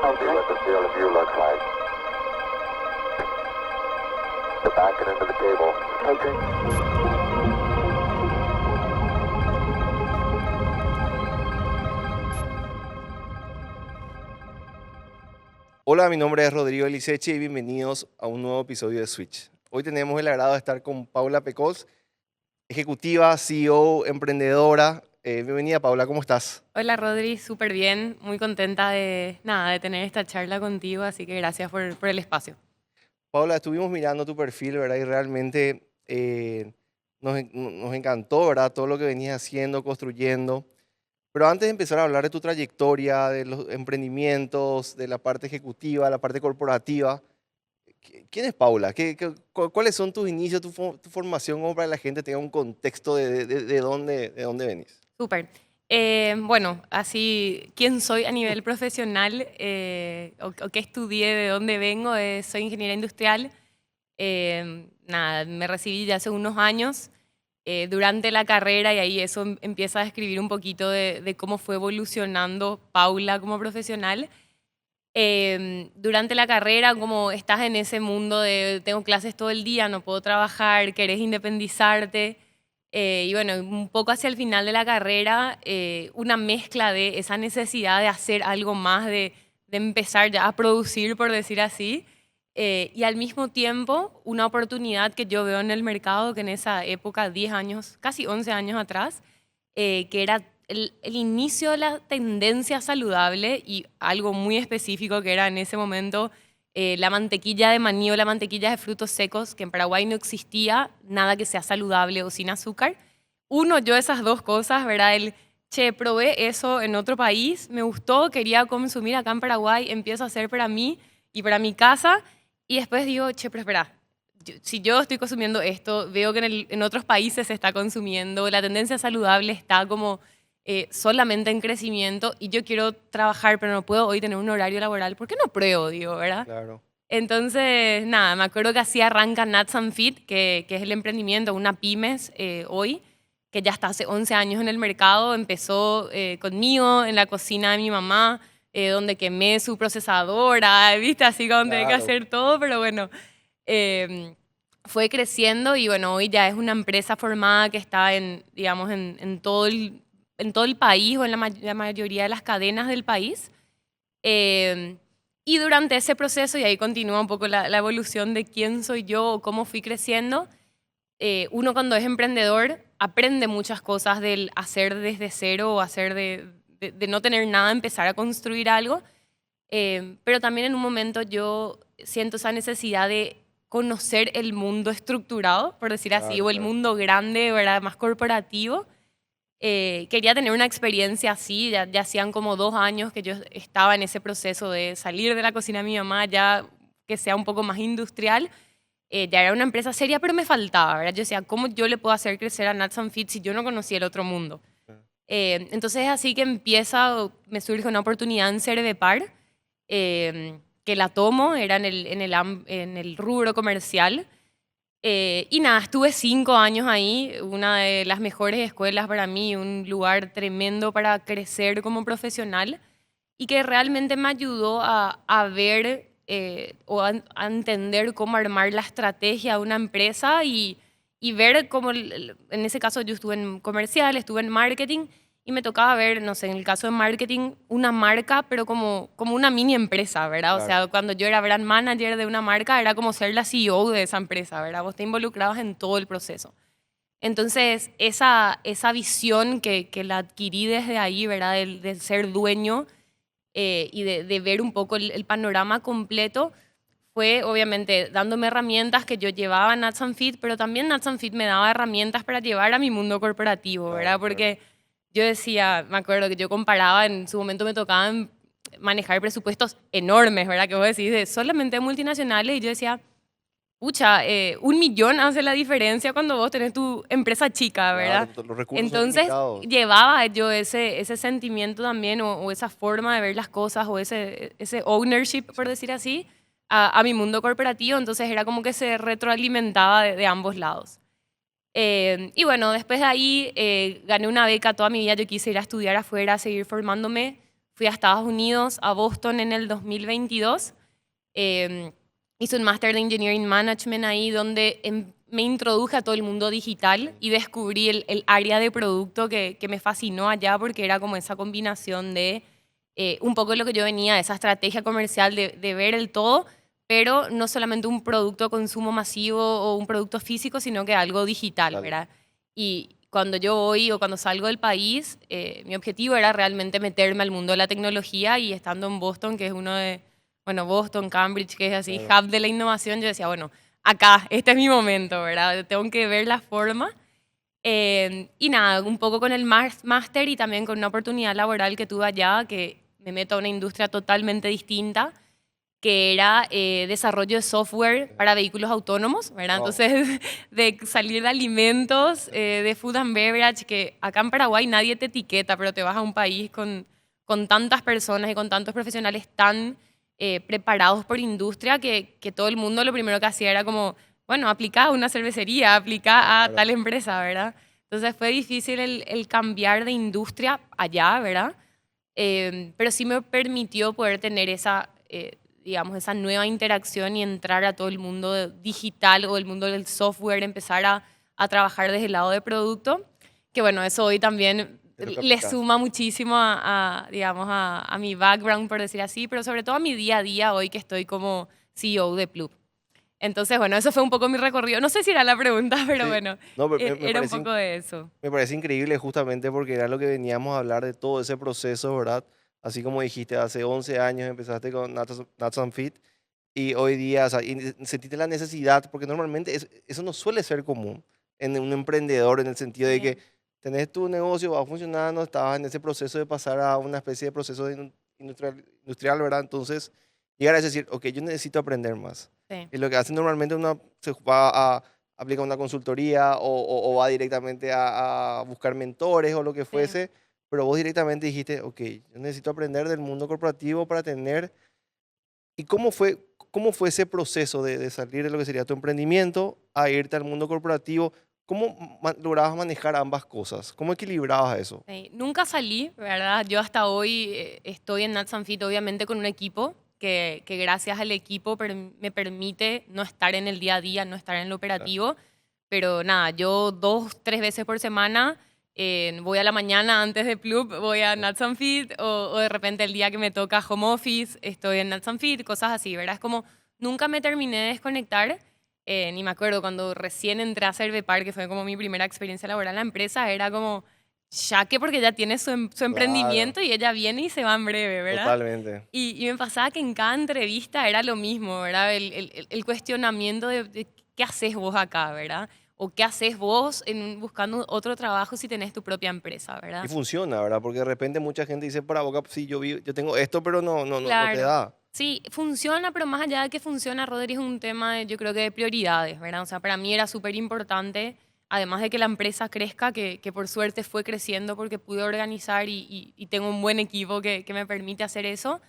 see what the field of view looks like. We're backing into the cable. Okay. Hola, mi nombre es Rodrigo Eliseche y bienvenidos a un nuevo episodio de Switch. Hoy tenemos el agrado de estar con Paula Pecols, ejecutiva, CEO, emprendedora. Bienvenida, Paula, ¿cómo estás? Hola Rodri, súper bien, muy contenta de tener esta charla contigo, así que gracias por el espacio. Paula, estuvimos mirando tu perfil, ¿verdad? Y realmente nos encantó, ¿verdad? Todo lo que venías haciendo, construyendo. Pero antes de empezar a hablar de tu trayectoria, de los emprendimientos, de la parte ejecutiva, la parte corporativa, ¿quién es Paula? ¿Cuáles son tus inicios, tu formación, como para que la gente tenga un contexto de dónde venís? Súper. Bueno, así, ¿quién soy a nivel profesional o qué estudié, de dónde vengo? Soy ingeniera industrial. Nada, me recibí ya hace unos años durante la carrera y ahí eso empieza a describir un poquito de cómo fue evolucionando Paula como profesional. Durante la carrera, como estás en ese mundo de tengo clases todo el día, no puedo trabajar, querés independizarte. Y bueno, un poco hacia el final de la carrera, una mezcla de esa necesidad de hacer algo más, de empezar ya a producir, por decir así, y al mismo tiempo una oportunidad que yo veo en el mercado, que en esa época, 10 años, casi 11 años atrás, que era el inicio de la tendencia saludable y algo muy específico que era en ese momento la mantequilla de maní o la mantequilla de frutos secos, que en Paraguay no existía nada que sea saludable o sin azúcar. Uno, yo esas dos cosas, ¿verdad? Che, probé eso en otro país, me gustó, quería consumir acá en Paraguay, empiezo a hacer para mí y para mi casa, y después digo, che, pero espera, si yo estoy consumiendo esto, veo que en otros países se está consumiendo, la tendencia saludable está como solamente en crecimiento y yo quiero trabajar, pero no puedo hoy tener un horario laboral. ¿Por qué no pruebo, digo, verdad? Claro. Entonces, nada, me acuerdo que así arranca Nuts and Fit, que es el emprendimiento, una pymes hoy, que ya está hace 11 años en el mercado. Empezó conmigo en la cocina de mi mamá, donde quemé su procesadora, ¿viste? Así como tenía que Claro. hacer todo, pero bueno, eh, fue creciendo y bueno, hoy ya es una empresa formada que está en, digamos, en todo el país o en la mayoría de las cadenas del país. Eh, y durante ese proceso, y ahí continúa un poco la evolución de quién soy yo o cómo fui creciendo, uno cuando es emprendedor aprende muchas cosas del hacer desde cero o hacer de no tener nada, empezar a construir algo. Pero también en un momento yo siento esa necesidad de conocer el mundo estructurado, por decir así, Claro, o el claro. mundo grande, ¿verdad? Más corporativo. Quería tener una experiencia así, ya hacían como 2 años que yo estaba en ese proceso de salir de la cocina de mi mamá, ya que sea un poco más industrial. Ya era una empresa seria, pero me faltaba, ¿verdad? Yo decía, ¿cómo yo le puedo hacer crecer a Nuts and Fit si yo no conocía el otro mundo? Entonces es así que me surge una oportunidad en Cervepar, que la tomo, era en el rubro comercial. Y nada, estuve 5 años ahí, una de las mejores escuelas para mí, un lugar tremendo para crecer como profesional y que realmente me ayudó a ver a entender cómo armar la estrategia de una empresa y ver cómo, en ese caso yo estuve en comercial, estuve en marketing y me tocaba ver, no sé, en el caso de marketing, una marca, pero como una mini empresa, ¿verdad? O Claro. sea, cuando yo era brand manager de una marca, era como ser la CEO de esa empresa, ¿verdad? Vos te involucrabas en todo el proceso. Entonces, esa visión que la adquirí desde ahí, ¿verdad? De ser dueño y de ver un poco el panorama completo, fue obviamente dándome herramientas que yo llevaba a Nuts and Fit, pero también Nuts and Fit me daba herramientas para llevar a mi mundo corporativo, ¿verdad? Claro, claro. Porque yo decía, me acuerdo que yo comparaba, en su momento me tocaban manejar presupuestos enormes, ¿verdad? Que vos decís, de solamente multinacionales, y yo decía, pucha, 1 millón hace la diferencia cuando vos tenés tu empresa chica, Claro, ¿verdad? los recursos son Entonces limitados. llevaba yo ese sentimiento también o esa forma de ver las cosas o ese ownership, por Sí. decir así, a mi mundo corporativo. Entonces era como que se retroalimentaba de ambos lados. Y bueno, después de ahí gané una beca toda mi vida. Yo quise ir a estudiar afuera, seguir formándome. fui a Estados Unidos, a Boston en el 2022. Hice un máster de Engineering Management ahí donde me introduje a todo el mundo digital y descubrí el área de producto que me fascinó allá porque era como esa combinación de un poco lo que yo venía, esa estrategia comercial de ver el todo, pero no solamente un producto de consumo masivo o un producto físico, sino que algo digital, Claro. ¿verdad? Y cuando yo voy o cuando salgo del país, mi objetivo era realmente meterme al mundo de la tecnología y estando en Boston, que es uno de, bueno, Boston, Cambridge, que es así, Claro. hub de la innovación, yo decía, bueno, acá, este es mi momento, ¿verdad? Tengo que ver la forma. Y nada, un poco con el máster y también con una oportunidad laboral que tuve allá, que me meto a una industria totalmente distinta, que era desarrollo de software para vehículos autónomos, ¿verdad? Wow. Entonces, de salir de alimentos, de food and beverage, que acá en Paraguay nadie te etiqueta, pero te vas a un país con tantas personas y con tantos profesionales tan preparados por industria que todo el mundo lo primero que hacía era como, bueno, aplica a una cervecería, aplica a Claro. tal empresa, ¿verdad? Entonces fue difícil el cambiar de industria allá, ¿verdad? Pero sí me permitió poder tener esa, digamos, esa nueva interacción y entrar a todo el mundo digital o el mundo del software, empezar a trabajar desde el lado de producto, que bueno, eso hoy también De lo que le aplicás. suma muchísimo digamos, a mi background, por decir así, pero sobre todo a mi día a día hoy que estoy como CEO de Plup. Entonces, bueno, eso fue un poco mi recorrido. No sé si era la pregunta, pero Sí. bueno, No, me era un parece, poco de eso. me parece increíble justamente porque era lo que veníamos a hablar de todo ese proceso, ¿verdad? Así como dijiste, hace 11 años empezaste con Nuts and Fit y hoy día, o sea, y sentiste la necesidad, porque normalmente eso no suele ser común en un emprendedor en el sentido de que Sí, tenés tu negocio, va funcionando, estabas en ese proceso de pasar a una especie de proceso industrial, ¿verdad? Entonces, llegar a decir, ok, yo necesito aprender más. sí, Y lo que hace normalmente uno se va a aplicar una consultoría o va directamente a buscar mentores o lo que sí. fuese, pero vos directamente dijiste, ok, yo necesito aprender del mundo corporativo para tener. ¿Y cómo fue ese proceso de salir de lo que sería tu emprendimiento a irte al mundo corporativo? ¿Cómo lograbas manejar ambas cosas? ¿Cómo equilibrabas eso? Sí, nunca salí, ¿verdad? Yo hasta hoy estoy en Nuts and Fit, obviamente con un equipo que gracias al equipo me permite no estar en el día a día, no estar en lo Claro. operativo. Pero nada, yo 2, 3 veces por semana voy a la mañana antes de club, voy a Nuts and Fit o de repente el día que me toca home office estoy en Nuts and Fit, cosas así, ¿verdad? Es como nunca me terminé de desconectar. Ni me acuerdo cuando recién entré a Cervepar, que fue como mi primera experiencia laboral en la empresa, era como ya que porque ya tiene su Claro, emprendimiento y ella viene y se va en breve, ¿verdad? totalmente. Y me pasaba que en cada entrevista era lo mismo, ¿verdad? El cuestionamiento de qué haces vos acá, ¿verdad? O qué haces vos buscando otro trabajo si tenés tu propia empresa, Y ¿verdad? funciona, ¿verdad? Porque de repente mucha gente dice para boca, sí, yo tengo esto, pero no te Claro. da. Sí, funciona, pero más allá de que funciona, Rodri, es un tema, yo creo que de prioridades, ¿verdad? O sea, para mí era súper importante, además de que la empresa crezca, que por suerte fue creciendo porque pude organizar y tengo un buen equipo que me permite hacer eso.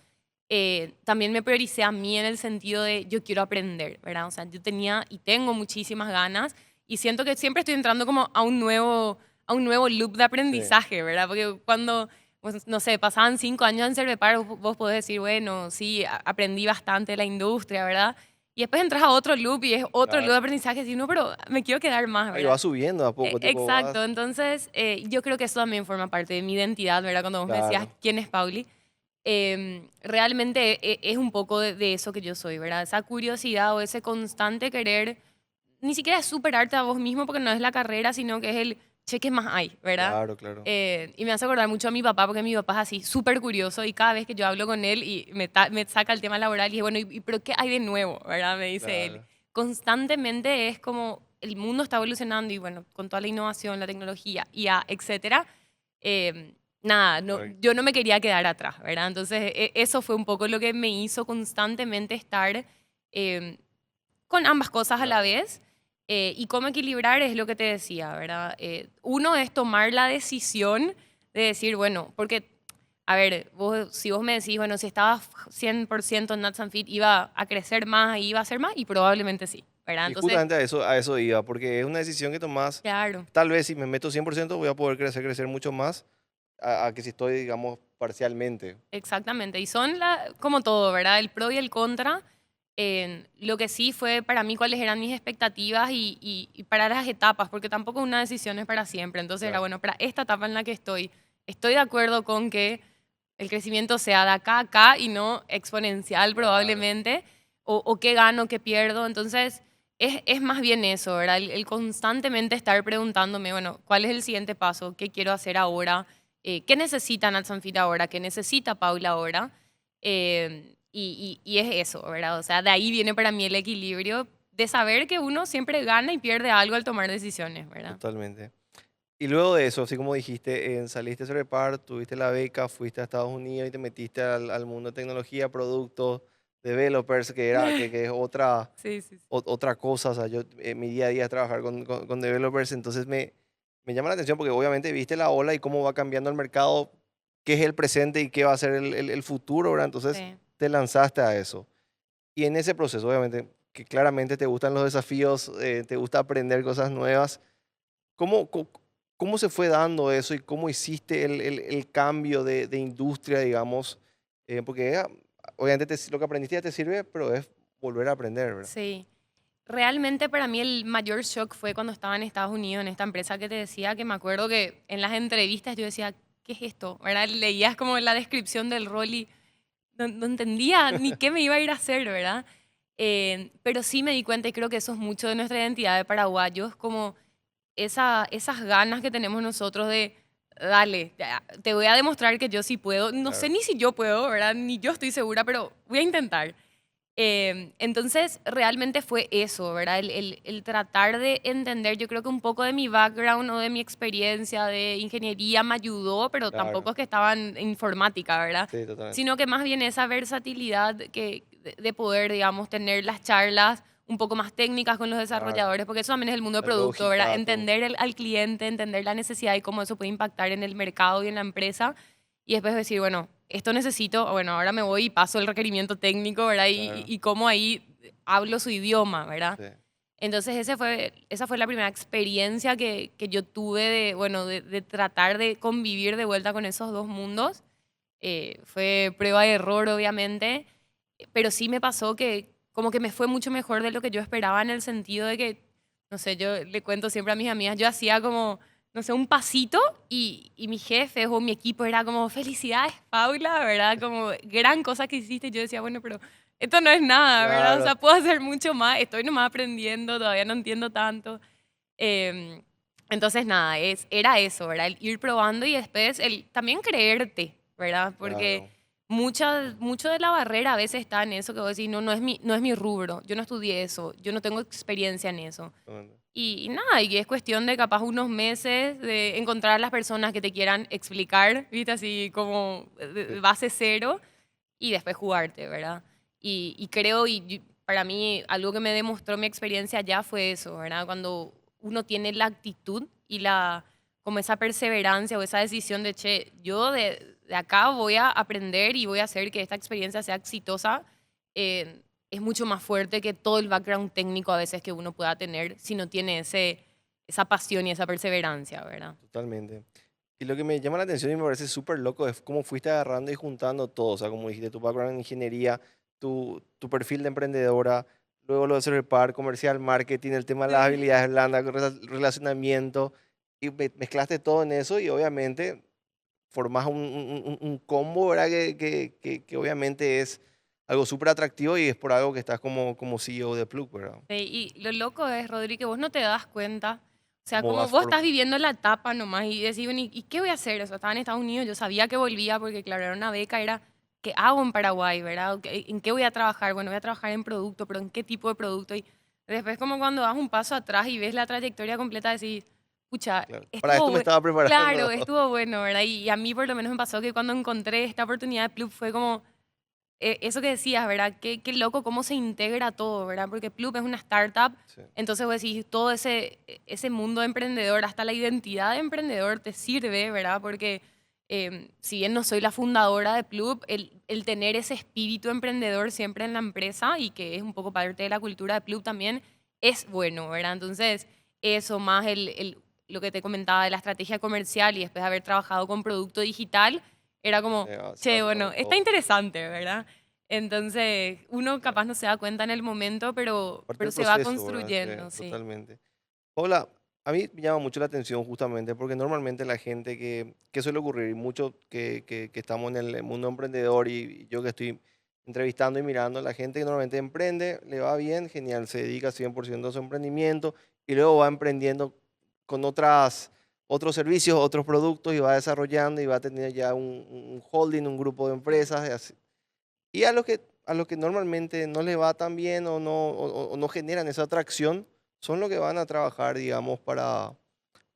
También me prioricé a mí en el sentido de yo quiero aprender, ¿verdad? O sea, yo tenía y tengo muchísimas ganas y siento que siempre estoy entrando como a un nuevo loop de Sí, aprendizaje, ¿verdad? Porque cuando, pues, no sé, pasaban 5 años en Cervepar, vos podés decir, bueno, sí, aprendí bastante de la industria, ¿verdad? Y después entras a otro loop y es otro loop de claro. aprendizaje y decís, no, pero me quiero quedar más, Ahí va ¿verdad? subiendo a poco, tipo Exacto, vas, entonces yo creo que eso también forma parte de mi identidad, ¿verdad? Cuando vos me decías, claro. ¿quién es Pauli? Realmente es un poco de eso que yo soy, ¿verdad? Esa curiosidad o ese constante querer, ni siquiera es superarte a vos mismo porque no es la carrera, sino que es el, che, ¿qué más hay, ¿verdad? Claro, claro. Y me hace acordar mucho a mi papá porque mi papá es así, súper curioso y cada vez que yo hablo con él y me saca el tema laboral y dije, bueno, pero qué hay de nuevo, ¿verdad? Me dice él. Claro. Constantemente es como el mundo está evolucionando y bueno, con toda la innovación, la tecnología, IA, etcétera. Nada, no, Correcto. yo no me quería quedar atrás, ¿verdad? Entonces, eso fue un poco lo que me hizo constantemente estar em, con ambas cosas a la Claro. vez. Y cómo equilibrar es lo que te decía, ¿verdad? Uno es tomar la decisión de decir, bueno, porque, a ver, si vos me decís, bueno, si estabas 100% en Nuts and Fit, iba a crecer más, iba a hacer más, y probablemente sí, ¿verdad? Y Entonces, justamente a eso iba, porque es una decisión que tomás. claro, Tal vez si me meto 100% voy a poder crecer mucho más a que si estoy, digamos, parcialmente. Exactamente. Y son como todo, ¿verdad? El pro y el contra. Lo que sí fue para mí cuáles eran mis expectativas y para las etapas, porque tampoco una decisión es para siempre. Entonces era, Claro. bueno, para esta etapa en la que estoy de acuerdo con que el crecimiento sea de acá a acá y no exponencial Claro. probablemente, o qué gano, qué pierdo. Entonces es más bien eso, ¿verdad? El constantemente estar preguntándome, bueno, ¿cuál es el siguiente paso? ¿Qué quiero hacer ahora? ¿Qué necesita Natsanfit ahora? ¿Qué necesita Paula ahora? Y es eso, ¿verdad? O sea, de ahí viene para mí el equilibrio de saber que uno siempre gana y pierde algo al tomar decisiones, ¿verdad? Totalmente. Y luego de eso, así como dijiste, saliste sobre par, tuviste la beca, fuiste a Estados Unidos y te metiste al mundo de tecnología, productos, developers, que es otra, Sí, sí, sí. otra cosa. O sea, yo, mi día a día es trabajar con developers, entonces me llama la atención porque obviamente viste la ola y cómo va cambiando el mercado, qué es el presente y qué va a ser el futuro, ¿verdad? Entonces Sí. te lanzaste a eso. Y en ese proceso, obviamente, que claramente te gustan los desafíos, te gusta aprender cosas nuevas. ¿Cómo, cómo se fue dando eso y cómo hiciste el cambio de industria, digamos? Porque obviamente lo que aprendiste ya te sirve, pero es volver a aprender, ¿verdad? Sí. Realmente para mí el mayor shock fue cuando estaba en Estados Unidos, en esta empresa que te decía, que me acuerdo que en las entrevistas yo decía, ¿qué es esto? ¿Verdad? Leías como la descripción del rol y no entendía ni qué me iba a ir a hacer, ¿verdad? Pero sí me di cuenta y creo que eso es mucho de nuestra identidad de paraguayos, como esas ganas que tenemos nosotros de, dale, te voy a demostrar que yo sí puedo. No sé Claro, ni si yo puedo, ¿verdad? Ni yo estoy segura, pero voy a intentar. Entonces, realmente fue eso, ¿verdad? El tratar de entender, yo creo que un poco de mi background o de mi experiencia de ingeniería me ayudó, pero tampoco claro. es que estaba en informática, ¿verdad? Sí, totalmente. Sino que más bien esa versatilidad de poder, digamos, tener las charlas un poco más técnicas con los Claro. desarrolladores, porque eso también es el mundo de La producto, ¿verdad? lógica, todo. Entender al cliente, entender la necesidad y cómo eso puede impactar en el mercado y en la empresa. Y después decir, bueno, esto necesito, bueno, ahora me voy y paso el requerimiento técnico, ¿verdad? Claro. Y cómo ahí hablo su idioma, ¿verdad? Sí. Entonces esa fue la primera experiencia que yo tuve de, bueno, de tratar de convivir de vuelta con esos dos mundos. Fue prueba de error, obviamente, pero sí me pasó que como que me fue mucho mejor de lo que yo esperaba en el sentido de que, no sé, yo le cuento siempre a mis amigas, yo hacía como, no sé, un pasito y mis jefes o mi equipo era como, felicidades, Paula, ¿verdad? Como gran cosa que hiciste. Yo decía, bueno, pero esto no es nada, ¿verdad? O Claro, sea, puedo hacer mucho más, estoy nomás aprendiendo, todavía no entiendo tanto. Em, entonces, nada, era eso, ¿verdad? El ir probando y después el también creerte, ¿verdad? Porque claro. mucho de la barrera a veces está en eso que vos decís, no, no es mi rubro, yo no estudié eso, yo no tengo experiencia en eso. Totalmente. Y nada, y es cuestión de capaz unos meses de encontrar las personas que te quieran explicar, ¿viste? Así como de Sí, base cero y después jugarte, ¿verdad? Y creo, para mí, algo que me demostró mi experiencia ya fue eso, ¿verdad? Cuando uno tiene la actitud y como esa perseverancia o esa decisión de, che, yo de acá voy a aprender y voy a hacer que esta experiencia sea exitosa, es mucho más fuerte que todo el background técnico a veces que uno pueda tener si no tiene esa pasión y esa perseverancia, ¿verdad? totalmente. Y lo que me llama la atención y me parece súper loco es cómo fuiste agarrando y juntando todo. O sea, como dijiste, tu background en ingeniería, tu perfil de emprendedora, luego lo de ser el par, comercial, marketing, el tema de las Sí. habilidades blandas, relacionamiento, y mezclaste todo en eso y obviamente formás un combo, ¿verdad? Que obviamente es algo súper atractivo y es por algo que estás como CEO de Plug, ¿verdad? Sí, y lo loco es, Rodri, que vos no te das cuenta. O sea, ¿Cómo como vas vos estás viviendo la etapa nomás y decís, bueno, ¿y qué voy a hacer? O sea, estaba en Estados Unidos, yo sabía que volvía porque, claro, era una beca, era, ¿qué hago en Paraguay, verdad? ¿En qué voy a trabajar? Bueno, voy a trabajar en producto, pero ¿en qué tipo de producto? Y después como cuando das un paso atrás y ves la trayectoria completa, decís, pucha, claro, para estuvo esto me bueno. estaba preparando? Claro, estuvo bueno, ¿verdad? Y a mí por lo menos me pasó que cuando encontré esta oportunidad de Plug fue como eso que decías, ¿verdad? Qué loco cómo se integra todo, ¿verdad? Porque Plup es una startup, Sí, entonces vos decís, todo ese mundo de emprendedor, hasta la identidad de emprendedor te sirve, ¿verdad? Porque si bien no soy la fundadora de Plup, el tener ese espíritu emprendedor siempre en la empresa y que es un poco parte de la cultura de Plup también, es bueno, ¿verdad? Entonces, eso más lo que te comentaba de la estrategia comercial y después de haber trabajado con producto digital, era como, Se va che, tocando bueno, está todo. interesante, ¿verdad? Entonces, uno capaz no se da cuenta en el momento, Parte pero del se va proceso, ¿verdad? Sí, construyendo, sí. totalmente. Paula, a mí me llama mucho la atención justamente porque normalmente la gente que suele ocurrir, y mucho que estamos en el mundo emprendedor y yo que estoy entrevistando y mirando, la gente que normalmente emprende, le va bien, genial, se dedica 100% a su emprendimiento y luego va emprendiendo con otros servicios, otros productos y va desarrollando y va a tener ya un holding, un grupo de Mm. empresas. Y a los que normalmente no les va tan bien o no generan esa atracción, son los que van a trabajar, digamos, para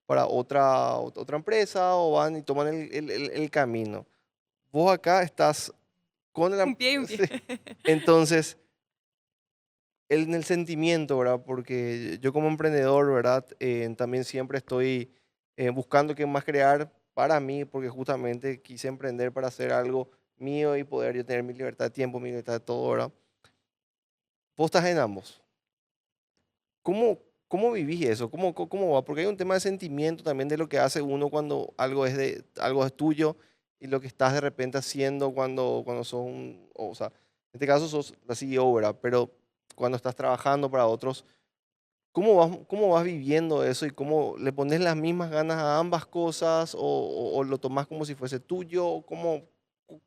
otra empresa o van y toman el camino. Vos acá estás con la... Un pie y un pie. Sí. Entonces, en el sentimiento, ¿verdad? Porque yo como emprendedor, ¿verdad? También siempre estoy buscando qué más crear para mí, porque justamente quise emprender para hacer algo mío y poder yo tener mi libertad de tiempo, mi libertad de todo, ¿verdad? Vos estás en ambos. ¿Cómo vivís eso? ¿Cómo va? Porque hay un tema de sentimiento también de lo que hace uno cuando algo es tuyo y lo que estás de repente haciendo cuando sos o sea, en este caso sos la CEO, ¿verdad? Pero cuando estás trabajando para otros, cómo vas viviendo eso y cómo le pones las mismas ganas a ambas cosas o lo tomás como si fuese tuyo?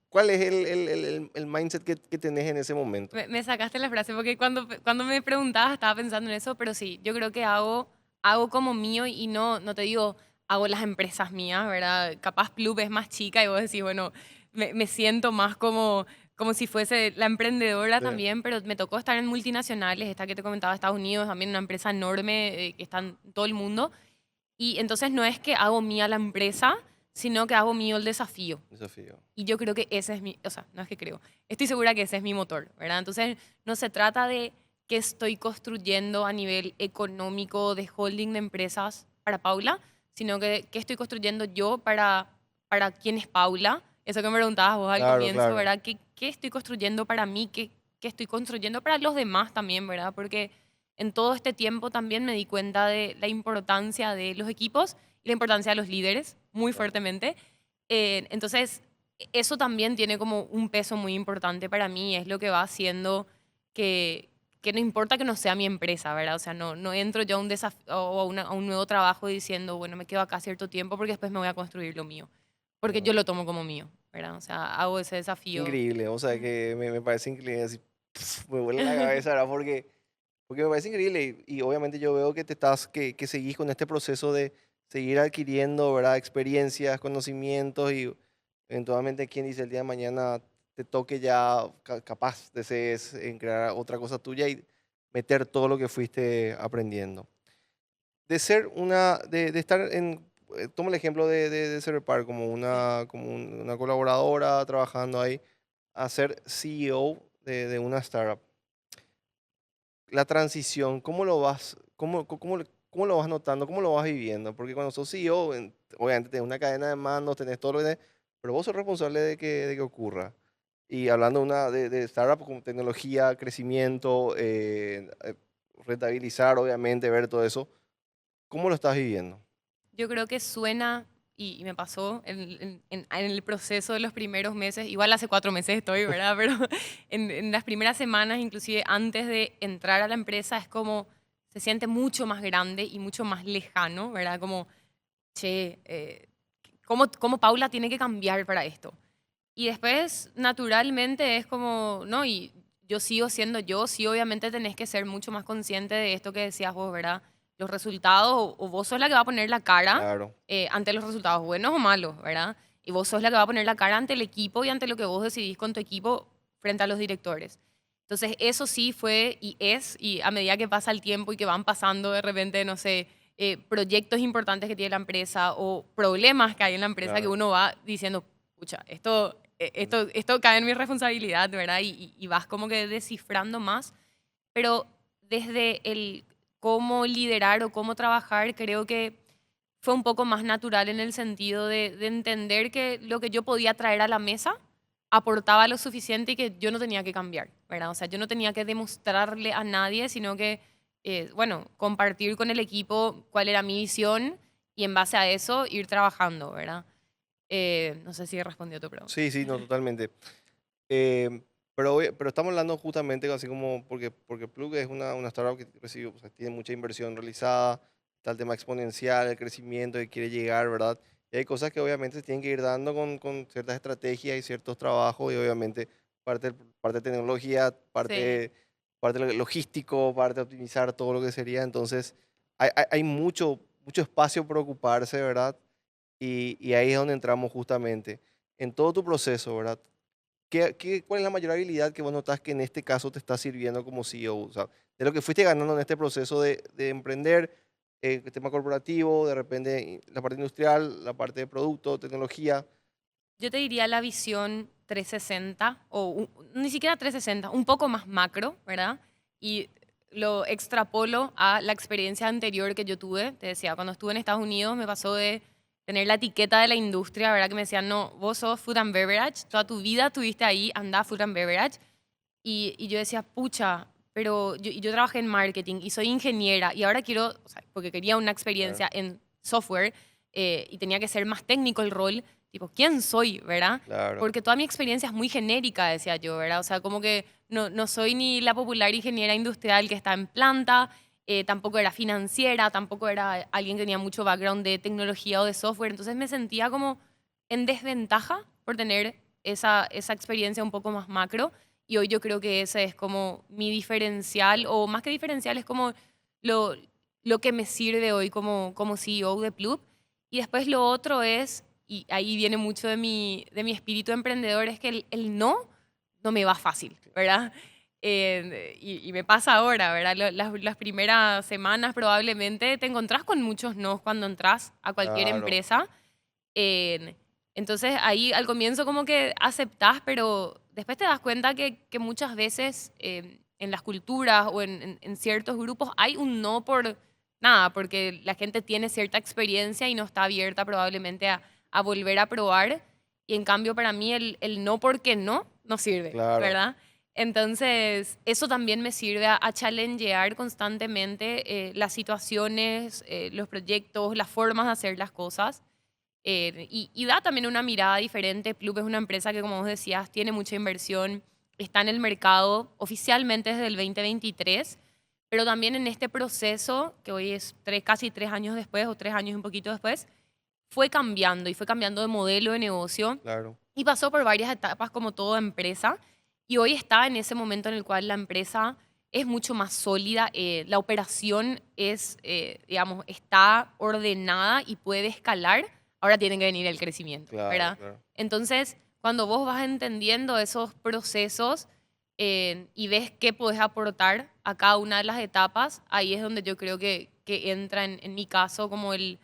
¿Cuál es el mindset que tenés en ese momento? Me sacaste la frase porque cuando me preguntabas estaba pensando en eso, pero sí, yo creo que hago como mío y no te digo, hago las empresas mías, ¿verdad? Capaz Club es más chica y vos decís, bueno, me siento más como si fuese la emprendedora Sí, también, pero me tocó estar en multinacionales, esta que te comentaba, Estados Unidos, también una empresa enorme que está en todo el mundo. Y entonces no es que hago mía la empresa, sino que hago mío el desafío. desafío. Y yo creo que ese es mi, o sea, no es que creo, estoy segura que ese es mi motor, ¿verdad? Entonces, no se trata de qué estoy construyendo a nivel económico de holding de empresas para Paula, sino que qué estoy construyendo yo para quién es Paula. Eso que me preguntabas vos al Claro, comienzo, claro. ¿verdad? ¿Qué estoy construyendo para mí? ¿Qué estoy construyendo para los demás también, ¿verdad? Porque en todo este tiempo también me di cuenta de la importancia de los equipos y la importancia de los líderes, muy Claro. fuertemente. Entonces, eso también tiene como un peso muy importante para mí, es lo que va haciendo que no importa que no sea mi empresa, ¿verdad? O sea, no entro yo a un desafío o a un nuevo trabajo diciendo, bueno, me quedo acá cierto tiempo porque después me voy a construir lo mío, porque yo Ujú. lo tomo como mío, ¿verdad? O sea, hago ese desafío. Increíble, o sea, que me parece increíble, así, me vuela la cabeza, ¿verdad? Porque me parece increíble y obviamente yo veo que que seguís con este proceso de seguir adquiriendo, ¿verdad? Experiencias, conocimientos y eventualmente, quien dice el día de mañana te toque ya capaz desees en crear otra cosa tuya y meter todo lo que fuiste aprendiendo. De ser de estar tomo el ejemplo de Cervepar como Sí. una colaboradora trabajando ahí, a ser CEO de una startup. La transición, ¿cómo lo vas, cómo lo vas notando, cómo lo vas viviendo? Porque cuando sos CEO, obviamente tenés una cadena de manos, tenés todo lo que tenés, pero vos sos responsable de que ocurra. Y hablando de startup con tecnología, crecimiento, rentabilizar, obviamente, ver todo eso, ¿cómo lo estás viviendo? Yo creo que suena, y me pasó en el proceso de los primeros meses, igual hace 4 meses estoy, ¿verdad? Pero en las primeras semanas, inclusive antes de entrar a la empresa, es como se siente mucho más grande y mucho más lejano, ¿verdad? Como, che, ¿cómo Paula tiene que cambiar para esto? Y después, naturalmente, es como, no, y yo sigo siendo yo, sí, obviamente tenés que ser mucho más consciente de esto que decías vos, ¿verdad? Los resultados, o vos sos la que va a poner la cara Claro, ante los resultados, buenos o malos, ¿verdad? Y vos sos la que va a poner la cara ante el equipo y ante lo que vos decidís con tu equipo frente a los directores. Entonces, eso sí fue y es, y a medida que pasa el tiempo y que van pasando de repente, no sé, proyectos importantes que tiene la empresa o problemas que hay en la empresa que claro. uno va diciendo, pucha, esto cae en mi responsabilidad, ¿verdad? Y vas como que descifrando más, pero desde el cómo liderar o cómo trabajar, creo que fue un poco más natural en el sentido de entender que lo que yo podía traer a la mesa aportaba lo suficiente y que yo no tenía que cambiar, ¿verdad? O sea, yo no tenía que demostrarle a nadie, sino que, bueno, compartir con el equipo cuál era mi visión y en base a eso ir trabajando, ¿verdad? No sé si respondió tu pregunta. Sí, sí, no, totalmente. Pero estamos hablando justamente así como, porque Plug es una startup que recibe, o sea, tiene mucha inversión realizada, está el tema exponencial, el crecimiento que quiere llegar, ¿verdad? Y hay cosas que obviamente se tienen que ir dando con ciertas estrategias y ciertos trabajos y obviamente parte de tecnología, Sí. parte de logístico, parte de optimizar todo lo que sería. Entonces, hay mucho espacio por ocuparse, ¿verdad? Y ahí es donde entramos justamente. En todo tu proceso, ¿verdad? ¿Cuál es la mayor habilidad que vos notás que en este caso te está sirviendo como CEO? O sea, de lo que fuiste ganando en este proceso de emprender, el tema corporativo, de repente la parte industrial, la parte de producto, tecnología. Yo te diría la visión 360, o ni siquiera 360, un poco más macro, ¿verdad? Y lo extrapolo a la experiencia anterior que yo tuve. Te decía, cuando estuve en Estados Unidos me pasó de tener la etiqueta de la industria, ¿verdad? Que me decían, no, vos sos food and beverage, toda tu vida tuviste ahí, anda food and beverage. Y yo decía, pucha, pero yo trabajé en marketing y soy ingeniera y ahora quiero, o sea, porque quería una Claro, experiencia en software y tenía que ser más técnico el rol, tipo, ¿quién soy, verdad? claro, Porque toda mi experiencia es muy genérica, decía yo, ¿verdad? O sea, como que no soy ni la popular ingeniera industrial que está en planta, tampoco era financiera, tampoco era alguien que tenía mucho background de tecnología o de software, entonces me sentía como en desventaja por tener esa experiencia un poco más macro. Y hoy yo creo que ese es como mi diferencial, o más que diferencial, es como lo, lo que me sirve hoy como CEO de Plug. Y después lo otro es, y ahí viene mucho de mi espíritu emprendedor, es que el no me va fácil, ¿verdad? Y me pasa ahora, ¿verdad? Las primeras semanas probablemente te encontrás con muchos no cuando entras a cualquier claro. empresa. En- entonces ahí al comienzo como que aceptás, pero después te das cuenta que muchas veces en las culturas o en ciertos grupos hay un no por nada, porque la gente tiene cierta experiencia y no está abierta probablemente a volver a probar. Y en cambio para mí el no porque no sirve, Claro. ¿verdad? Entonces, eso también me sirve a challengear constantemente las situaciones, los proyectos, las formas de hacer las cosas. Y da también una mirada diferente. Plup es una empresa que, como vos decías, tiene mucha inversión, está en el mercado oficialmente desde el 2023, pero también en este proceso, que hoy es casi 3 años después o 3 años y un poquito después, fue cambiando y fue cambiando de modelo de negocio Claro, y pasó por varias etapas como toda empresa. Y hoy está en ese momento en el cual la empresa es mucho más sólida, la operación es, digamos, está ordenada y puede escalar. Ahora tiene que venir el crecimiento, claro, ¿verdad? claro. Entonces, cuando vos vas entendiendo esos procesos y ves qué podés aportar a cada una de las etapas, ahí es donde yo creo que entra en mi caso como el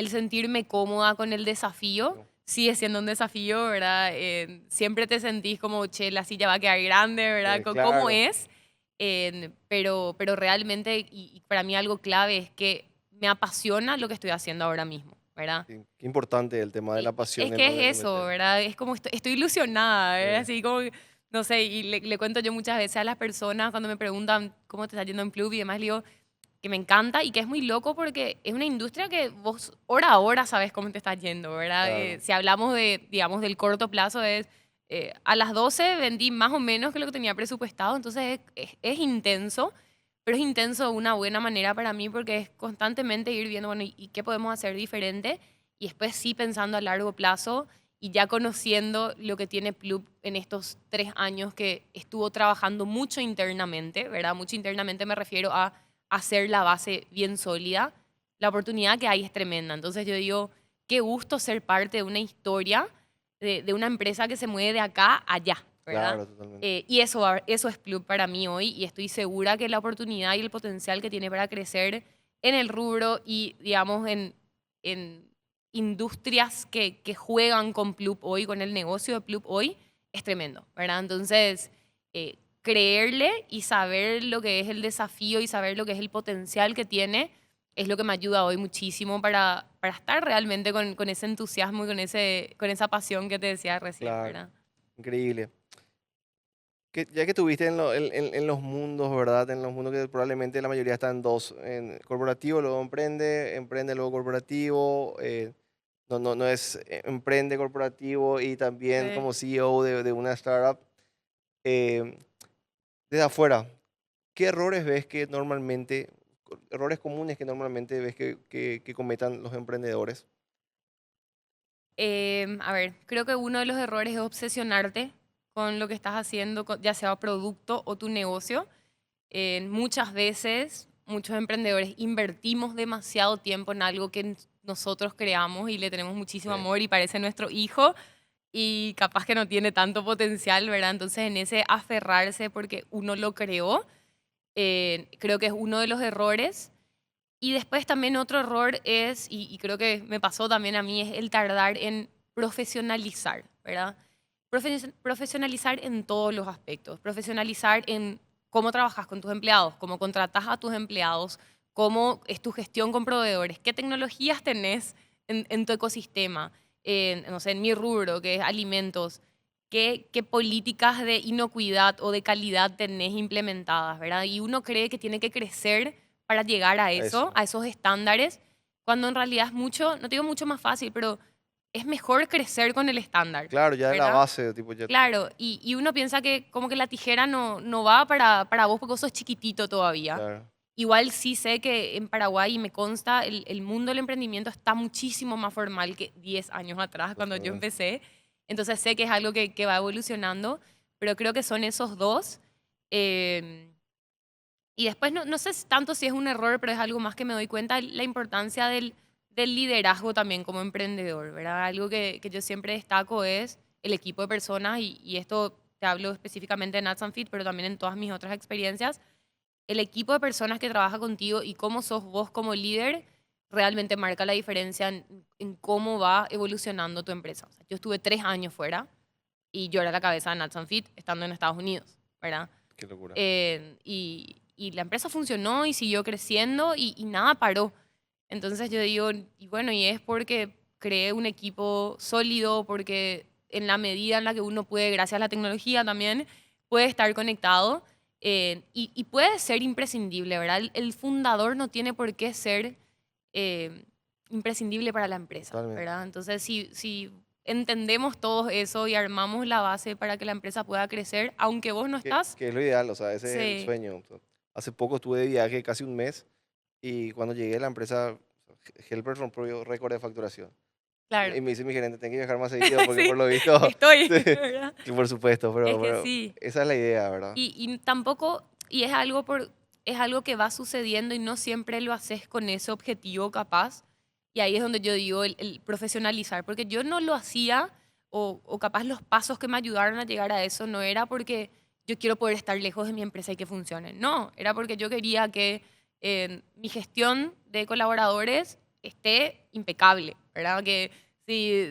sentirme cómoda con el desafío. No, Sigue siendo un desafío, ¿verdad? Siempre te sentís como, che, la silla va a quedar grande, ¿verdad? ¿Cómo claro. es? Pero realmente, y para mí algo clave es que me apasiona lo que estoy haciendo ahora mismo, ¿verdad? Sí, qué importante el tema de la pasión Es en que lo que es eso, metes. ¿verdad? Es como estoy ilusionada, ¿verdad? Sí, Así como, no sé, y le cuento yo muchas veces a las personas cuando me preguntan cómo te está yendo en club y demás, le digo, que me encanta y que es muy loco porque es una industria que vos hora a hora sabes cómo te está yendo, ¿verdad? claro, Si hablamos de, digamos, del corto plazo, es a las 12 vendí más o menos que lo que tenía presupuestado, entonces es intenso, pero es intenso de una buena manera para mí porque es constantemente ir viendo, bueno, ¿y qué podemos hacer diferente? Y después sí pensando a largo plazo y ya conociendo lo que tiene Plug en estos 3 años que estuvo trabajando mucho internamente, ¿verdad? Mucho internamente me refiero a hacer la base bien sólida, la oportunidad que hay es tremenda. Entonces yo digo, qué gusto ser parte de una historia de una empresa que se mueve de acá a allá, ¿verdad? claro, totalmente. Y eso es Plug para mí hoy y estoy segura que la oportunidad y el potencial que tiene para crecer en el rubro y, digamos, en industrias que juegan con Plug hoy, con el negocio de Plug hoy, es tremendo, ¿verdad? Entonces, creerle y saber lo que es el desafío y saber lo que es el potencial que tiene es lo que me ayuda hoy muchísimo para estar realmente con ese entusiasmo y con esa pasión que te decía recién, Claro, ¿verdad? increíble. Ya que estuviste en los mundos, ¿verdad? En los mundos que probablemente la mayoría están dos, en corporativo, luego emprende, luego corporativo. no es emprende corporativo y también Sí. como CEO de una startup. Eh, desde afuera, ¿qué errores ves que normalmente, errores comunes que normalmente ves que cometan los emprendedores? A ver, creo que uno de los errores es obsesionarte con lo que estás haciendo, ya sea producto o tu negocio. Muchas veces, muchos emprendedores invertimos demasiado tiempo en algo que nosotros creamos y le tenemos muchísimo Sí, amor y parece nuestro hijo y capaz que no tiene tanto potencial, ¿verdad? Entonces, en ese aferrarse porque uno lo creó, creo que es uno de los errores. Y después también otro error es, y creo que me pasó también a mí, es el tardar en profesionalizar, ¿verdad? Profesionalizar en todos los aspectos, profesionalizar en cómo trabajas con tus empleados, cómo contratas a tus empleados, cómo es tu gestión con proveedores, qué tecnologías tenés en tu ecosistema, no sé, en mi rubro, que es alimentos, qué políticas de inocuidad o de calidad tenés implementadas, ¿verdad? Y uno cree que tiene que crecer para llegar a eso, eso. a esos estándares, cuando en realidad es mucho, no te digo mucho más fácil, pero es mejor crecer con el estándar, Claro, ya de la ¿verdad? base, tipo, ya, Claro, y uno piensa que como que la tijera no va para vos porque vos sos chiquitito todavía. claro. Igual sí sé que en Paraguay, y me consta, el mundo del emprendimiento está muchísimo más formal que 10 años atrás, cuando yo Totalmente. empecé. Entonces sé que es algo que va evolucionando, pero creo que son esos dos. Em, y después no sé tanto si es un error, pero es algo más que me doy cuenta la importancia del liderazgo también como emprendedor, ¿verdad? Algo que yo siempre destaco es el equipo de personas, y esto te hablo específicamente de Nuts and Fit, pero también en todas mis otras experiencias. El equipo de personas que trabaja contigo y cómo sos vos como líder realmente marca la diferencia en cómo va evolucionando tu empresa. O sea, yo estuve 3 años fuera y yo era la cabeza de Nuts and Fit estando en Estados Unidos, ¿verdad? Qué locura. Y la empresa funcionó y siguió creciendo y nada paró. Entonces yo digo, y bueno, y es porque creé un equipo sólido, porque en la medida en la que uno puede, gracias a la tecnología también, puede estar conectado, y puede ser imprescindible, ¿verdad? El fundador no tiene por qué ser eh, imprescindible para la empresa, Totalmente. ¿verdad? Entonces, si entendemos todo eso y armamos la base para que la empresa pueda crecer, aunque vos no estás, Que es lo ideal, o sea, ese es el se, sueño. Hace poco estuve de viaje, casi un mes, y cuando llegué la empresa, Helper rompió récord de facturación. claro. Y me dice mi gerente, tengo que viajar más seguido porque Sí, por lo visto, estoy, sí, ¿verdad? que por supuesto, Es que pero sí. esa es la idea, ¿verdad? Y tampoco, y es algo que va sucediendo y no siempre lo haces con ese objetivo capaz. Y ahí es donde yo digo el profesionalizar, porque yo no lo hacía, o capaz los pasos que me ayudaron a llegar a eso no era porque yo quiero poder estar lejos de mi empresa y que funcione. No, era porque yo quería que mi gestión de colaboradores esté impecable, ¿verdad? Que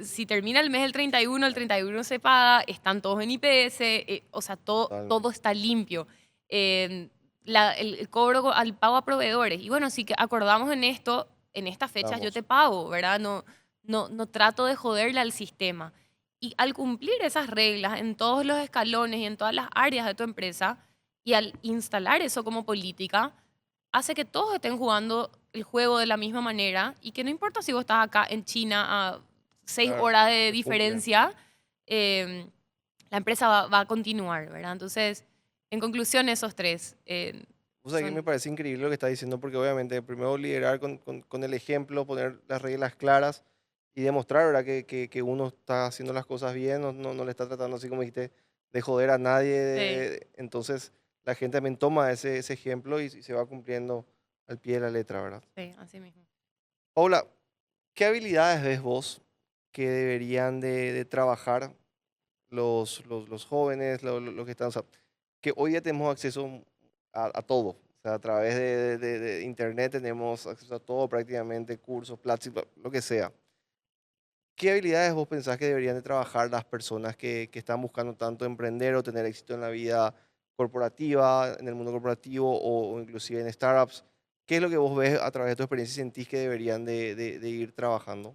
si termina el mes el 31 se paga, están todos en IPS, o sea, todo Totalmente. está limpio. Eh, el cobro al pago a proveedores. Y bueno, si que acordamos en esto, en estas fechas yo Vamos. te pago, ¿verdad? No trato de joderle al sistema. Y al cumplir esas reglas en todos los escalones y en todas las áreas de tu empresa, y al instalar eso como política, hace que todos estén jugando el juego de la misma manera y que no importa si vos estás acá en China a 6 horas de Se cumple. diferencia, eh, la empresa va a continuar, ¿verdad? Entonces, en conclusión, esos tres O sea, que me son... parece increíble lo que estás diciendo porque obviamente primero liderar con el ejemplo, poner las reglas claras y demostrar, ¿verdad? Que uno está haciendo las cosas bien, no le está tratando así como dijiste, de joder a nadie. Sí, Entonces la gente también toma ese ejemplo y se va cumpliendo al pie de la letra, ¿verdad? sí, así mismo. Paula, ¿qué habilidades ves vos que deberían de trabajar los jóvenes, los que están, o sea, que hoy ya tenemos acceso a todo? O sea, a través de internet tenemos acceso a todo prácticamente, cursos, Platzi, lo que sea. ¿Qué habilidades vos pensás que deberían de trabajar las personas que están buscando tanto emprender o tener éxito en la vida corporativa, en el mundo corporativo o inclusive en startups? ¿Qué es lo que vos ves a través de tu experiencia y sentís que deberían de ir trabajando?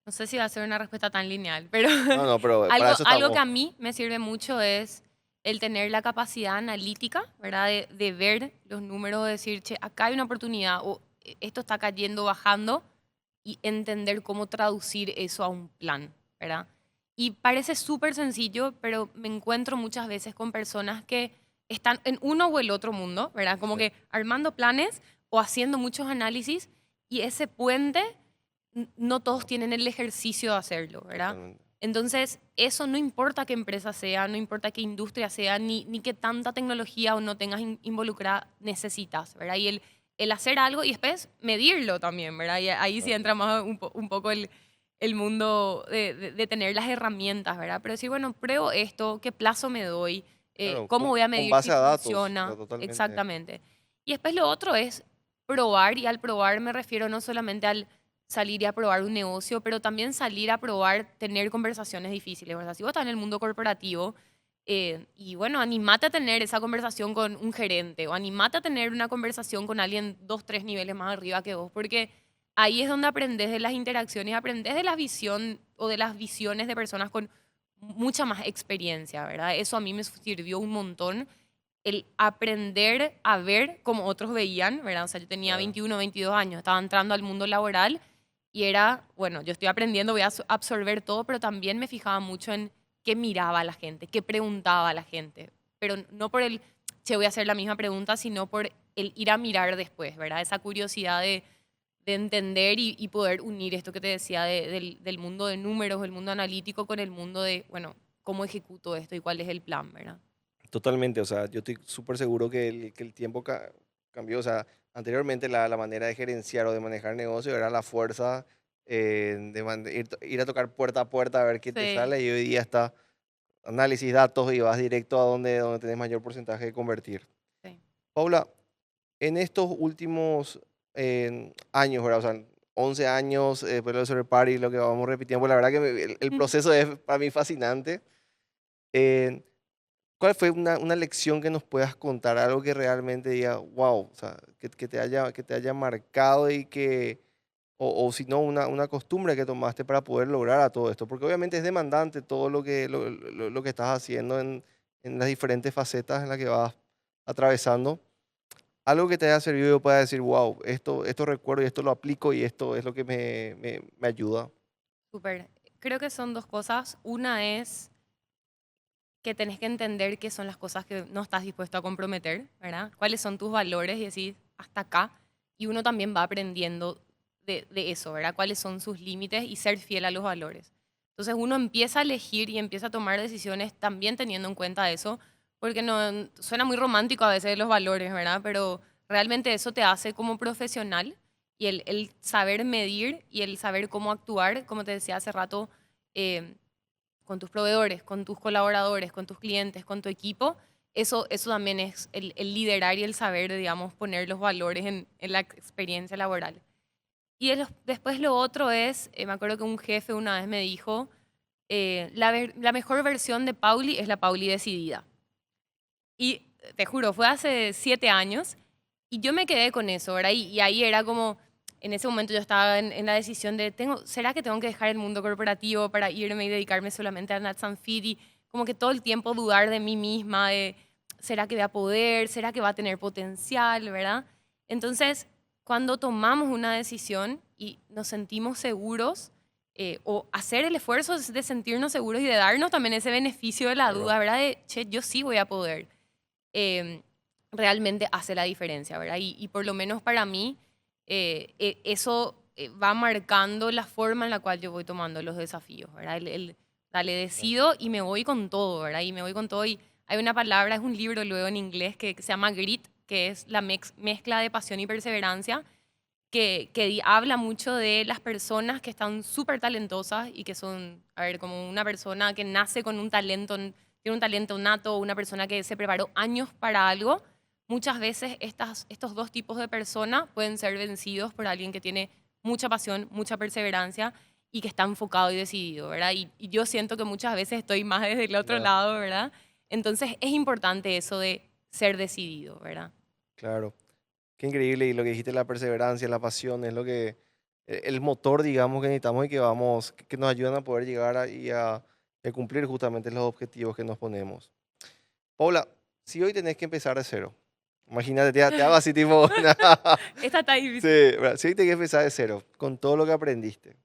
No sé si va a ser una respuesta tan lineal, pero No, no, pero para algo, eso algo que estamos. a mí me sirve mucho es el tener la capacidad analítica, ¿verdad? De ver los números, de decir, che, acá hay una oportunidad, o esto está cayendo, bajando. y entender cómo traducir eso a un plan, ¿verdad? Y parece súper sencillo, pero me encuentro muchas veces con personas que están en uno o el otro mundo, ¿verdad? Como Sí, que armando planes o haciendo muchos análisis y ese puente no todos tienen el ejercicio de hacerlo, ¿verdad? totalmente. Entonces, eso no importa qué empresa sea, no importa qué industria sea, ni qué tanta tecnología o no tengas involucrada, necesitas, ¿verdad? Y el hacer algo y después medirlo también, ¿verdad? Y ahí sí Claro, entra más un poco el mundo de tener las herramientas, ¿verdad? Pero decir, bueno, pruebo esto, qué plazo me doy, claro, cómo voy a con medir si base a datos, o sea, funciona, totalmente. exactamente. Y después lo otro es probar, y al probar me refiero no solamente al salir y a probar un negocio, pero también salir a probar tener conversaciones difíciles, ¿verdad? Si vos estás en el mundo corporativo, y bueno, animate a tener esa conversación con un gerente o animate a tener una conversación con alguien 2, 3 niveles más arriba que vos, porque ahí es donde aprendes de las interacciones, aprendes de la visión o de las visiones de personas con mucha más experiencia, ¿verdad? Eso a mí me sirvió un montón, el aprender a ver como otros veían, ¿verdad? O sea, yo tenía Claro. 21, 22 años, estaba entrando al mundo laboral y era, bueno, yo estoy aprendiendo, voy a absorber todo, pero también me fijaba mucho en qué miraba la gente, qué preguntaba la gente, pero no por el, che, voy a hacer la misma pregunta, sino por el ir a mirar después, ¿verdad? Esa curiosidad de entender y poder unir esto que te decía del mundo de números, el mundo analítico con el mundo de, bueno, cómo ejecuto esto y cuál es el plan, ¿verdad? Totalmente, o sea, yo estoy súper seguro que el tiempo cambió, o sea, anteriormente la manera de gerenciar o de manejar negocio era la fuerza, ir a tocar puerta a puerta a ver qué te Sí, sale y hoy día está análisis, datos y vas directo a donde tenés mayor porcentaje de convertir. sí. Paula, en estos últimos años, ¿verdad? O sea, 11 años, después lo de Party, lo que vamos repitiendo, pues la verdad que el proceso es para mí fascinante. Eh, ¿Cuál fue una lección que nos puedas contar? Algo que realmente diga, wow, o sea, que te haya marcado y que, o si no, una costumbre que tomaste para poder lograr a todo esto. Porque obviamente es demandante todo lo que estás haciendo en las diferentes facetas en las que vas atravesando. Algo que te haya servido para decir, wow, esto recuerdo y esto lo aplico y esto es lo que me ayuda. Súper. Creo que son dos cosas. Una es que tenés que entender qué son las cosas que no estás dispuesto a comprometer, ¿verdad? Cuáles son tus valores y decir, hasta acá. Y uno también va aprendiendo de eso, ¿verdad? Cuáles son sus límites y ser fiel a los valores. Entonces uno empieza a elegir y empieza a tomar decisiones también teniendo en cuenta eso, porque no suena muy romántico a veces los valores, ¿verdad? Pero realmente eso te hace como profesional y el saber medir y el saber cómo actuar, como te decía hace rato, eh, con tus proveedores, con tus colaboradores, con tus clientes, con tu equipo, eso también es el liderar y el saber, digamos, poner los valores en la experiencia laboral. Y después lo otro es, me acuerdo que un jefe una vez me dijo, la mejor versión de Pauli es la Pauli decidida. Y te juro, fue hace 7 años y yo me quedé con eso, ¿verdad? Y ahí era como, en ese momento yo estaba en la decisión de, ¿será que tengo que dejar el mundo corporativo para irme y dedicarme solamente a Nuts and Feed? Y como que todo el tiempo dudar de mí misma, de, ¿será que voy a poder? ¿Será que va a tener potencial? ¿Verdad? Entonces, cuando tomamos una decisión y nos sentimos seguros, o hacer el esfuerzo de sentirnos seguros y de darnos también ese beneficio de la Claro. duda, ¿verdad? De, che, yo sí voy a poder, em, realmente hace la diferencia, ¿verdad? Y por lo menos para mí, eso va marcando la forma en la cual yo voy tomando los desafíos, ¿verdad? Dale, decido y me voy con todo, ¿verdad? Y me voy con todo. Y hay una palabra, es un libro luego en inglés que se llama Grit, que es la mezcla de pasión y perseverancia, que habla mucho de las personas que están súper talentosas y que son, a ver, como una persona que nace con un talento, tiene un talento nato, o una persona que se preparó años para algo. Muchas veces estos dos tipos de personas pueden ser vencidos por alguien que tiene mucha pasión, mucha perseverancia y que está enfocado y decidido, ¿verdad? Y yo siento que muchas veces estoy más desde el otro Ya, lado, ¿verdad? Entonces es importante eso de ser decidido, ¿verdad? claro. Qué increíble. Y lo que dijiste, la perseverancia, la pasión, es lo que, el motor, digamos, que necesitamos y que vamos, que nos ayudan a poder llegar a cumplir justamente los objetivos que nos ponemos. Paula, si hoy tenés que empezar de cero, Imagínate, te hago así tipo... Esta está difícil. Sí, ¿verdad? Sí, te que empezar de cero, con todo lo que aprendiste.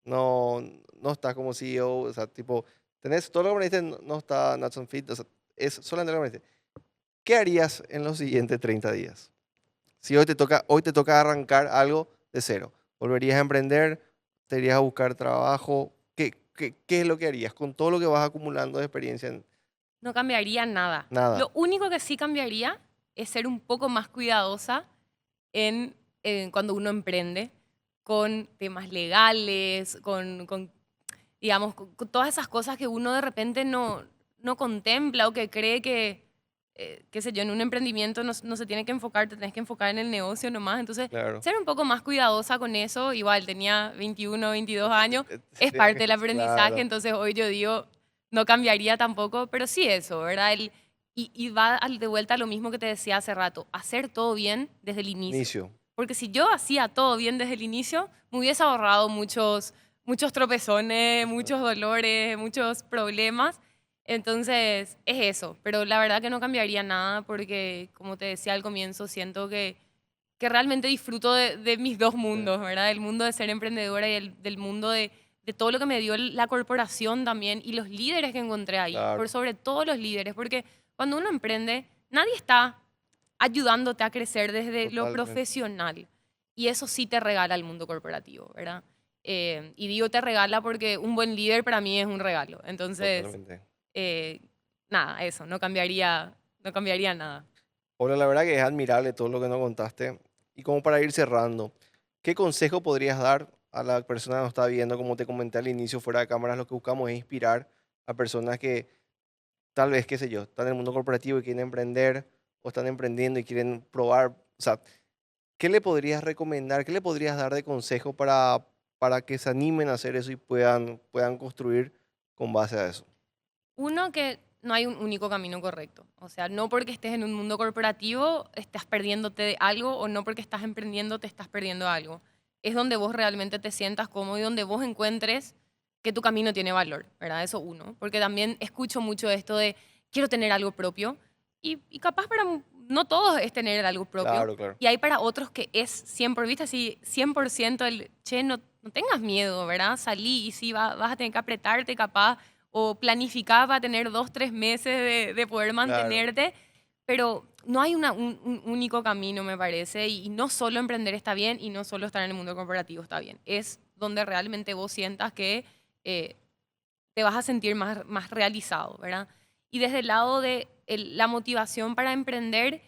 No, no estás como CEO, o sea, tipo, tenés todo lo que aprendiste, no está Nuts on Fit, o sea, es solamente lo que aprendiste. ¿Qué harías en los siguientes 30 días? Si hoy te toca arrancar algo de cero, ¿volverías a emprender? ¿Te irías a buscar trabajo? ¿Qué es lo que harías con todo lo que vas acumulando de experiencia en No cambiaría nada. nada? Lo único que sí cambiaría es ser un poco más cuidadosa en cuando uno emprende con temas legales, digamos, con todas esas cosas que uno de repente no contempla o que cree que, qué sé yo, en un emprendimiento no se tiene que enfocar, te tenés que enfocar en el negocio nomás. Entonces, Claro. ser un poco más cuidadosa con eso, igual tenía 21, 22 años, es Sí, parte del aprendizaje, claro, entonces hoy yo digo, no cambiaría tampoco, pero sí eso, ¿verdad? Y va de vuelta a lo mismo que te decía hace rato, hacer todo bien desde el inicio. inicio. Porque si yo hacía todo bien desde el inicio, me hubiese ahorrado muchos tropezones, muchos dolores, muchos problemas. Entonces, es eso. Pero la verdad que no cambiaría nada porque, como te decía al comienzo, siento que realmente disfruto de mis dos Sí, mundos, ¿verdad? El mundo de ser emprendedora y del mundo de todo lo que me dio la corporación también y los líderes que encontré ahí. Por claro, sobre todo los líderes, porque cuando uno emprende, nadie está ayudándote a crecer desde lo totalmente, profesional. Y eso sí te regala el mundo corporativo, ¿verdad? Y digo te regala porque un buen líder para mí es un regalo. Entonces, totalmente. eh, nada, eso, no cambiaría nada. Hola, la verdad que es admirable todo lo que nos contaste. Y como para ir cerrando, ¿qué consejo podrías dar a la persona que nos está viendo? Como te comenté al inicio, fuera de cámaras, lo que buscamos es inspirar a personas que tal vez, qué sé yo, están en el mundo corporativo y quieren emprender o están emprendiendo y quieren probar. O sea, ¿qué le podrías recomendar? ¿Qué le podrías dar de consejo para que se animen a hacer eso y puedan construir con base a eso? Uno, que no hay un único camino correcto. O sea, no porque estés en un mundo corporativo estás perdiéndote de algo o no porque estás emprendiendo te estás perdiendo algo. Es donde vos realmente te sientas cómodo y donde vos encuentres que tu camino tiene valor, ¿verdad? Eso uno. Porque también escucho mucho esto de quiero tener algo propio y capaz para no todos es tener algo propio. Claro, claro. Y hay para otros que es 100%, ¿viste? Así, 100% el, che, no tengas miedo, ¿verdad? Salí y sí, vas a tener que apretarte capaz o planificaba para tener 2, 3 meses de poder Claro. mantenerte, pero no hay un único camino, me parece, y no solo emprender está bien y no solo estar en el mundo corporativo está bien, es donde realmente vos sientas que eh, te vas a sentir más realizado, ¿verdad? Y desde el lado de la motivación para emprender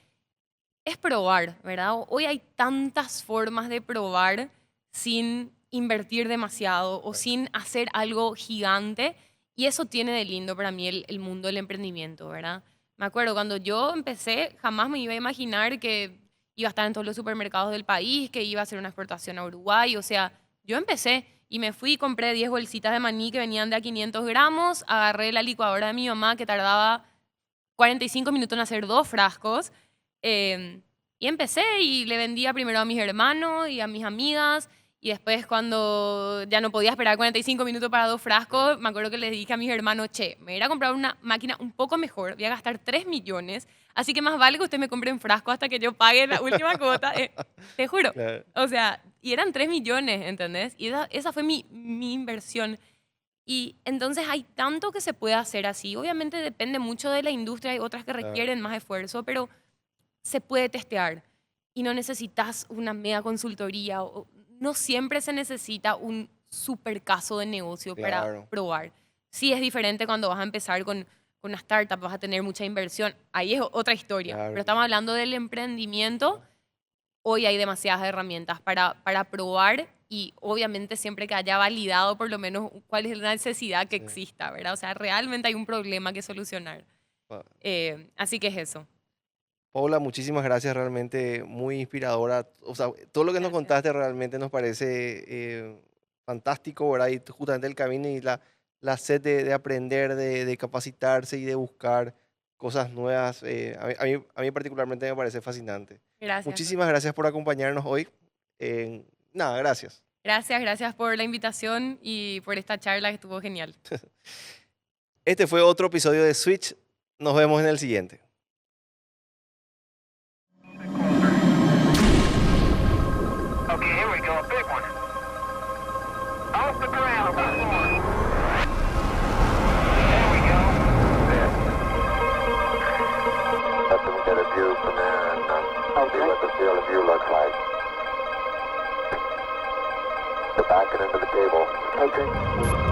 es probar, ¿verdad? Hoy hay tantas formas de probar sin invertir demasiado o Claro. sin hacer algo gigante. Y eso tiene de lindo para mí el mundo del emprendimiento, ¿verdad? Me acuerdo, cuando yo empecé, jamás me iba a imaginar que iba a estar en todos los supermercados del país, que iba a hacer una exportación a Uruguay. O sea, yo empecé y me fui y compré 10 bolsitas de maní que venían de a 500 gramos, agarré la licuadora de mi mamá que tardaba 45 minutos en hacer 2 frascos. Y empecé y le vendía primero a mis hermanos y a mis amigas. Y después cuando ya no podía esperar 45 minutos para 2 frascos, me acuerdo que les dije a mis hermanos, che, me voy a ir a comprar una máquina un poco mejor, voy a gastar 3 millones, así que más vale que usted me compre un frasco hasta que yo pague la última cuota. Te juro. Claro. O sea, y eran 3 millones, ¿entendés? Y esa fue mi inversión. Y entonces hay tanto que se puede hacer así. Obviamente depende mucho de la industria, hay otras que Claro. requieren más esfuerzo, pero se puede testear. Y no necesitas una mega consultoría. No siempre se necesita un super caso de negocio para Claro, probar. Sí es diferente cuando vas a empezar con una startup, vas a tener mucha inversión. Ahí es otra historia. claro, Pero estamos hablando del emprendimiento. Hoy hay demasiadas herramientas para probar y obviamente siempre que haya validado por lo menos cuál es la necesidad que sí. exista, ¿verdad? O sea, realmente hay un problema que solucionar. Pa- Así que es eso. Paula, muchísimas gracias, realmente muy inspiradora. O sea, todo lo que nos Gracias. contaste realmente nos parece fantástico, ¿verdad? Y justamente el camino y la sed de aprender, de capacitarse y de buscar cosas nuevas, a mí particularmente me parece fascinante. Gracias, Muchísimas Jorge. gracias por acompañarnos hoy. Nada, gracias. Gracias por la invitación y por esta charla que estuvo genial. Este fue otro episodio de Switch. Nos vemos en el siguiente. a big one. Off the ground, one more. There we go. There. Let them get a view from there and see what the field of view looks like. They're backing into the cable. Okay.